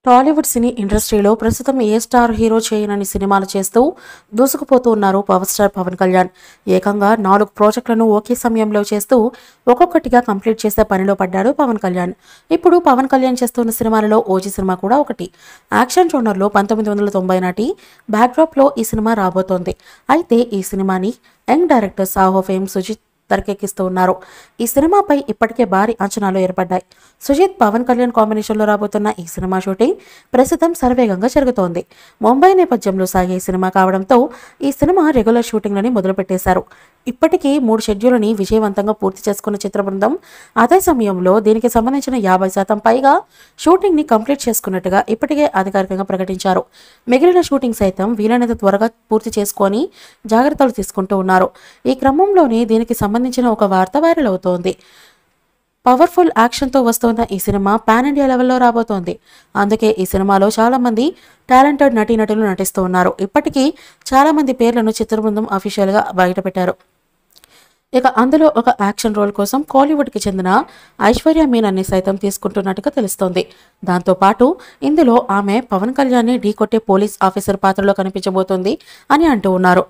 టాలీవుడ్ సినీ ఇండస్ట్రీలో ప్రస్తుతం ఏ star hero చేయనని సినిమాలు చేస్తూ దూసుకుపోతూ ఉన్నారు పవర్ స్టార్ పవన్ కళ్యాణ్. ఏకంగా 4 ప్రాజెక్టులను ఒకే సమయంలో చేస్తూ ఒక్కొక్కటిగా కంప్లీట్ చేసే పనిలో పడ్డాడు పవన్ కళ్యాణ్. ఇప్పుడు పవన్ కళ్యాణ్ చేస్తున్న సినిమాలలో ఓజీ సినిమా కూడా ఒకటి. యాక్షన్ జోనర్లో 1990 నాటి బ్యాక్డ్రాప్లో ఈ సినిమా రాబోతోంది. అయితే ఈ సినిమాని young director Saaho fame Sujeeth తెరకెక్కిస్తూ ఉన్నారు. ఈ సినిమాపై ఇప్పటికే భారీ అంచనాలు ఏర్పడ్డాయి. సుజిత్ పవన్ కళ్యాణ్ కాంబినేషన్లో రాబోతున్న ఈ సినిమా షూటింగ్ ప్రస్తుతం శరవేగంగా జరుగుతోంది. ముంబై నేపథ్యంలో సాగే ఈ సినిమా కావడంతో ఈ సినిమా రెగ్యులర్ షూటింగ్లని మొదలుపెట్టేశారు. ఇప్పటికీ 3 షెడ్యూల్ని విజయవంతంగా పూర్తి చేసుకున్న చిత్ర బృందం అదే సమయంలో దీనికి సంబంధించిన 50% పైగా షూటింగ్ని కంప్లీట్ చేసుకున్నట్టుగా ఇప్పటికే అధికారికంగా ప్రకటించారు. మిగిలిన షూటింగ్ సైతం వీలైనంత త్వరగా పూర్తి చేసుకొని జాగ్రత్తలు తీసుకుంటూ ఉన్నారు. ఈ క్రమంలోనే దీనికి సంబంధించిన ఒక వార్త వైరల్ అవుతోంది. పవర్ఫుల్ యాక్షన్తో వస్తున్న ఈ సినిమా పాన్ ఇండియా లెవెల్లో రాబోతోంది. అందుకే ఈ సినిమాలో చాలా మంది టాలెంటెడ్ నటీనటులు నటిస్తూ ఉన్నారు. ఇప్పటికీ చాలా మంది పేర్లను చిత్ర బృందం అఫీషియల్గా బయటపెట్టారు. ఇక అందులో ఒక యాక్షన్ రోల్ కోసం కాలీవుడ్కి చెందిన ఐశ్వర్య మీనన్ని సైతం తీసుకుంటున్నట్టుగా తెలుస్తోంది. దాంతోపాటు ఇందులో ఆమె పవన్ కళ్యాణ్ని ఢీకొట్టే పోలీస్ ఆఫీసర్ పాత్రలో కనిపించబోతోంది అని అంటూ ఉన్నారు.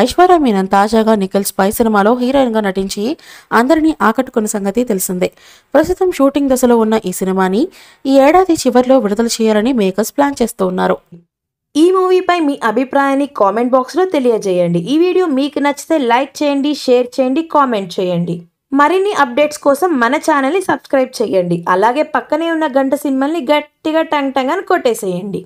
ఐశ్వర్య మీనన్ తాజాగా నిఖిల్ స్పై సినిమాలో హీరోయిన్గా నటించి అందరినీ ఆకట్టుకున్న సంగతి తెలిసిందే. ప్రస్తుతం షూటింగ్ దశలో ఉన్న ఈ సినిమాని ఈ ఏడాది చివరిలో విడుదల చేయాలని మేకర్స్ ప్లాన్ చేస్తూ ఉన్నారు. ఈ మూవీపై మీ అభిప్రాయాన్ని కామెంట్ బాక్స్లో తెలియజేయండి. ఈ వీడియో మీకు నచ్చితే లైక్ చేయండి, షేర్ చేయండి, కామెంట్ చేయండి. మరిన్ని అప్డేట్స్ కోసం మన ఛానల్ని సబ్స్క్రైబ్ చేయండి. అలాగే పక్కనే ఉన్న గంట సింబల్ని గట్టిగా టంగ్ టంగ్ అని కొట్టేసేయండి.